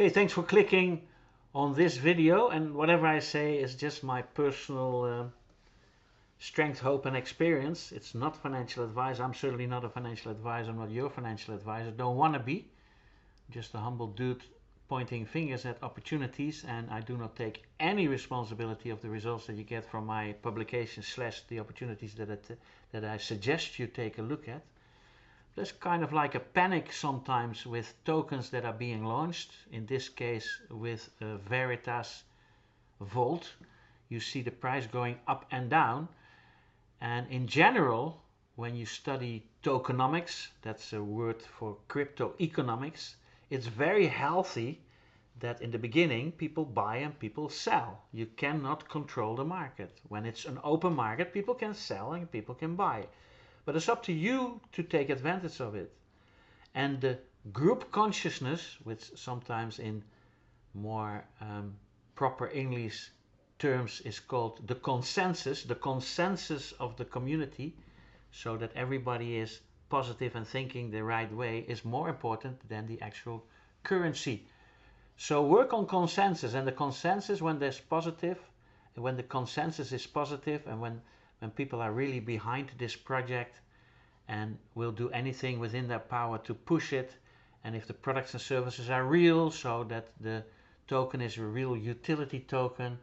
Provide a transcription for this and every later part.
Okay, thanks for clicking on this video, and whatever I say is just my personal strength, hope and experience. It's not financial advice. I'm certainly not a financial advisor. I'm not your financial advisor. Don't want to be. Just a humble dude pointing fingers at opportunities, and I do not take any responsibility of the results that you get from my publications / the opportunities that I suggest you take a look at. There's kind of like a panic sometimes with tokens that are being launched. In this case with VERITAS VAULT. You see the price going up and down. And in general, when you study tokenomics, that's a word for crypto economics, it's very healthy that in the beginning people buy and people sell. You cannot control the market. When it's an open market, people can sell and people can buy. But it's up to you to take advantage of it. And the group consciousness, which sometimes in more proper English terms is called the consensus of the community, so that everybody is positive and thinking the right way, is more important than the actual currency. So work on consensus, and the consensus when there's positive, when the consensus is positive, and when people are really behind this project and will do anything within their power to push it, and if the products and services are real, so that the token is a real utility token,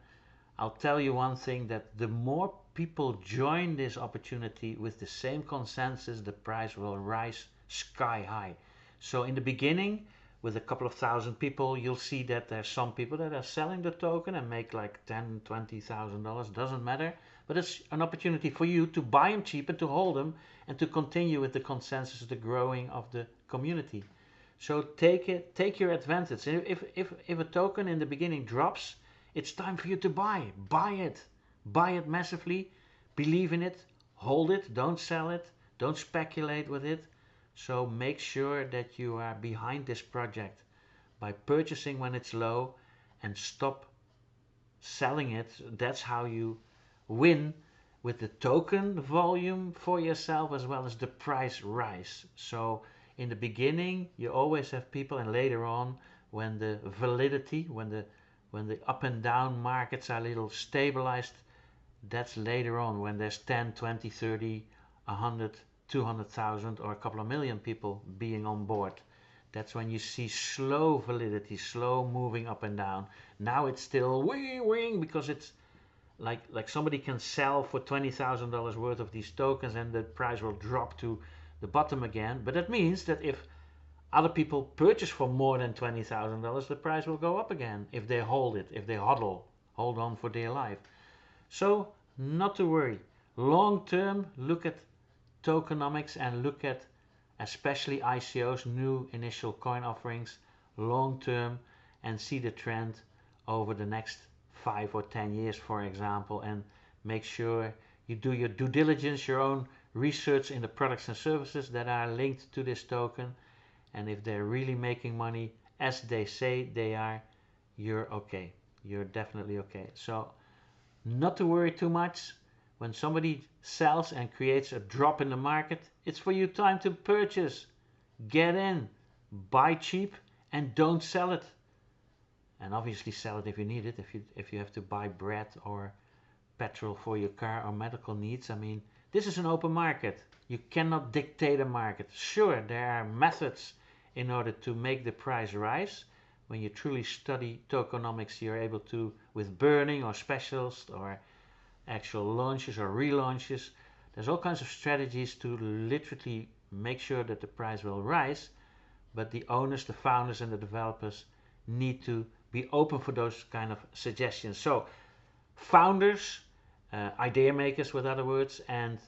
I'll tell you one thing, that the more people join this opportunity with the same consensus, the price will rise sky high. So in the beginning, with a couple of thousand people, you'll see that there's some people that are selling the token and make like $10,000, $20,000, doesn't matter. But it's an opportunity for you to buy them cheap and to hold them and to continue with the consensus, the growing of the community. So take your advantage. If a token in the beginning drops, it's time for you to buy. Buy it massively, believe in it, hold it, don't sell it, don't speculate with it. So make sure that you are behind this project by purchasing when it's low and stop selling it. That's how you win with the token volume for yourself as well as the price rise. So in the beginning you always have people, and later on when the validity, when the up and down markets are a little stabilized, that's later on when there's 10, 20, 30, 100, 200,000 or a couple of million people being on board. That's when you see slow validity, slow moving up and down. Now it's still wing because it's like somebody can sell for $20,000 worth of these tokens and the price will drop to the bottom again. But that means that if other people purchase for more than $20,000, the price will go up again if they hold it, if they hold on for dear life. So not to worry. Long term, look at tokenomics and look at especially ICOs, new initial coin offerings, long term, and see the trend over the next 5 or 10 years, for example, and make sure you do your due diligence, your own research in the products and services that are linked to this token, and if they're really making money as they say they are, you're okay. You're definitely okay. So not to worry too much. When somebody sells and creates a drop in the market, it's for you time to purchase. Get in, buy cheap, and don't sell it. And obviously sell it if you need it, if you have to buy bread or petrol for your car or medical needs. I mean, this is an open market. You cannot dictate a market. Sure, there are methods in order to make the price rise. When you truly study tokenomics, you're able to, with burning or specials or actual launches or relaunches, there's all kinds of strategies to literally make sure that the price will rise, but the owners, the founders and the developers need to be open for those kind of suggestions. So founders, idea makers with other words, and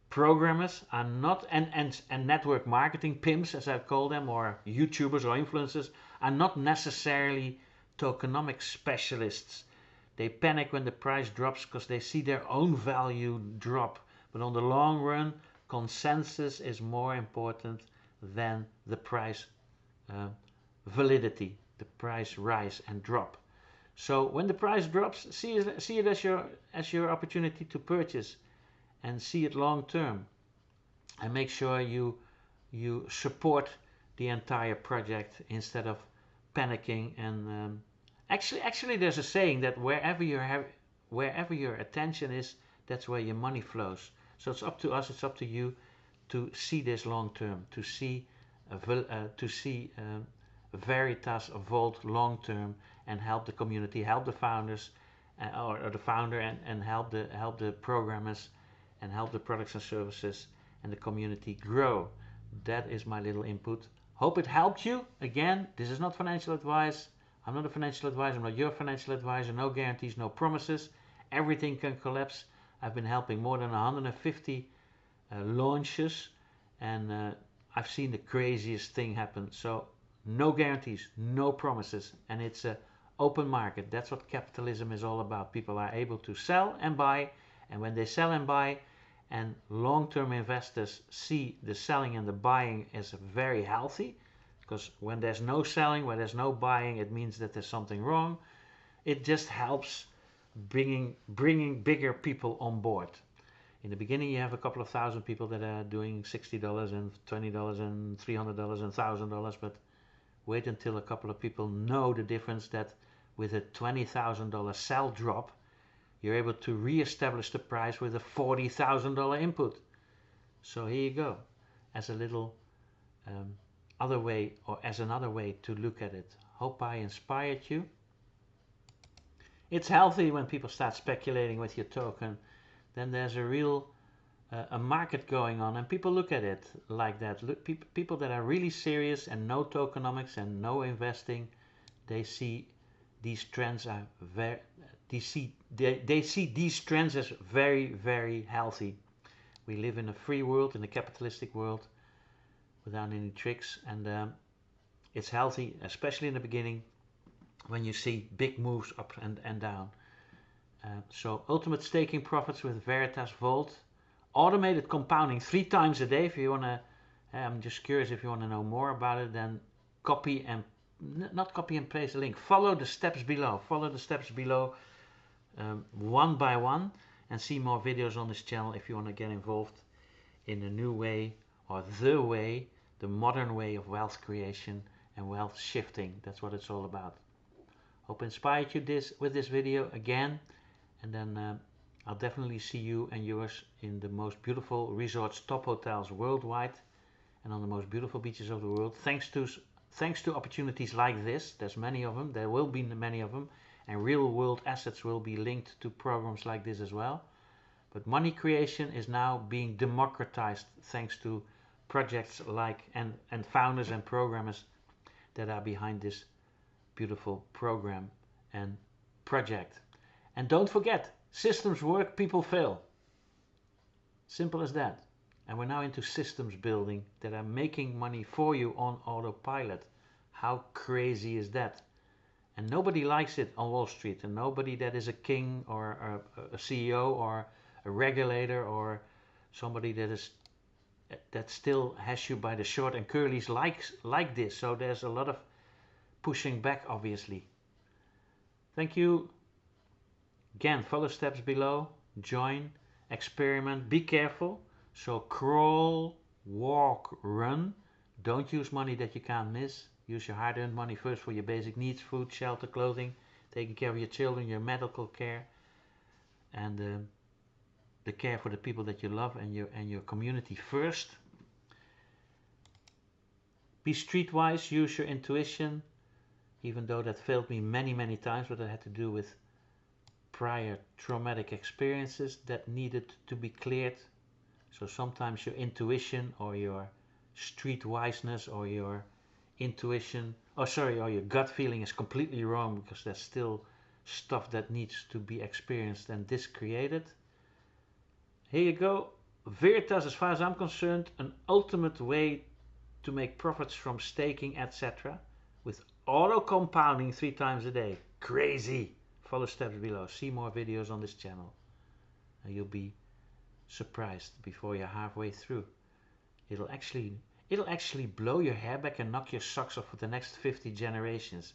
programmers are not, and network marketing pimps as I call them, or YouTubers or influencers, are not necessarily tokenomics specialists. They panic when the price drops because they see their own value drop. But on the long run, consensus is more important than the price validity, the price rise and drop. So when the price drops, see it as your opportunity to purchase, and see it long term, and make sure you support the entire project instead of panicking. And actually there's a saying that wherever your attention is, that's where your money flows. So it's up to us, it's up to you to see this long term, to see Veritas Vault long term, and help the community, help the founders, or the founder, and help the programmers, and help the products and services and the community grow. That is my little input. Hope it helped you. Again, this is not financial advice. I'm not a financial advisor. I'm not your financial advisor. No guarantees, no promises. Everything can collapse. I've been helping more than 150 launches, and I've seen the craziest thing happen. So no guarantees, no promises, and it's an open market. That's what capitalism is all about. People are able to sell and buy, and when they sell and buy, and long-term investors see the selling and the buying as very healthy, because when there's no selling, when there's no buying, it means that there's something wrong. It just helps bringing bigger people on board. In the beginning, you have a couple of thousand people that are doing $60 and $20 and $300 and $1,000, but wait until a couple of people know the difference, that with a $20,000 sell drop, you're able to re-establish the price with a $40,000 input. So here you go, as a little other way, or as another way to look at it. Hope I inspired you. It's healthy when people start speculating with your token. Then there's a real a market going on, and people look at it like that. Look, people that are really serious and no tokenomics and no investing, they see these trends are they see these trends as very, very healthy. We live in a free world, in a capitalistic world, without any tricks, and it's healthy, especially in the beginning, when you see big moves up and down. So ultimate staking profits with Veritas Vault, automated compounding 3 times a day. If you want to, I'm just curious, if you want to know more about it, then not copy and paste the link. Follow the steps below. Follow the steps below, one by one, and see more videos on this channel if you want to get involved in a new way, or the modern way of wealth creation and wealth shifting. That's what it's all about. Hope I inspired you with this video again, and then I'll definitely see you and yours in the most beautiful resorts, top hotels worldwide, and on the most beautiful beaches of the world. Thanks to opportunities like this. There's many of them. There will be many of them, and real world assets will be linked to programs like this as well. But money creation is now being democratized thanks to projects like and founders and programmers that are behind this beautiful program and project. And don't forget, systems work, people fail. Simple as that. And we're now into systems building that are making money for you on autopilot. How crazy is that? And nobody likes it on Wall Street, and nobody that is a king or a CEO or a regulator or somebody that still has you by the short and curlies like this. So there's a lot of pushing back, obviously. Thank you. Again, follow steps below, join, experiment, be careful. So crawl, walk, run. Don't use money that you can't miss. Use your hard-earned money first for your basic needs: food, shelter, clothing, taking care of your children, your medical care, and the care for the people that you love and your community first. Be streetwise, use your intuition, even though that failed me many times, but that had to do with prior traumatic experiences that needed to be cleared. So sometimes your intuition or your streetwiseness or your intuition, or your gut feeling is completely wrong, because there's still stuff that needs to be experienced and discreated. Here you go. Veritas, as far as I'm concerned, an ultimate way to make profits from staking, etc., with auto compounding 3 times a day. Crazy. Follow steps below. See more videos on this channel, and you'll be surprised before you're halfway through. It'll actually blow your hair back and knock your socks off for the next 50 generations.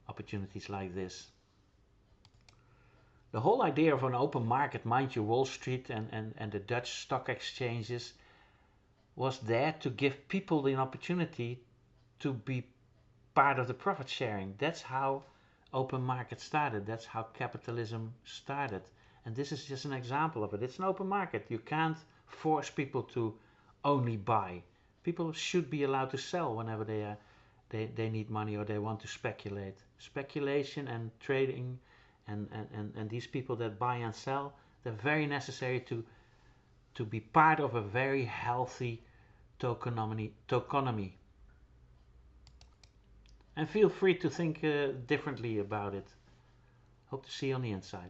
Opportunities like this. The whole idea of an open market, mind you, Wall Street and the Dutch stock exchanges, was there to give people the opportunity to be part of the profit sharing. That's how open market started. That's how capitalism started. And this is just an example of it. It's an open market. You can't force people to only buy. People should be allowed to sell whenever they need money or they want to speculate. Speculation and trading and these people that buy and sell, they're very necessary to be part of a very healthy tokenomics. And feel free to think differently about it. Hope to see you on the inside.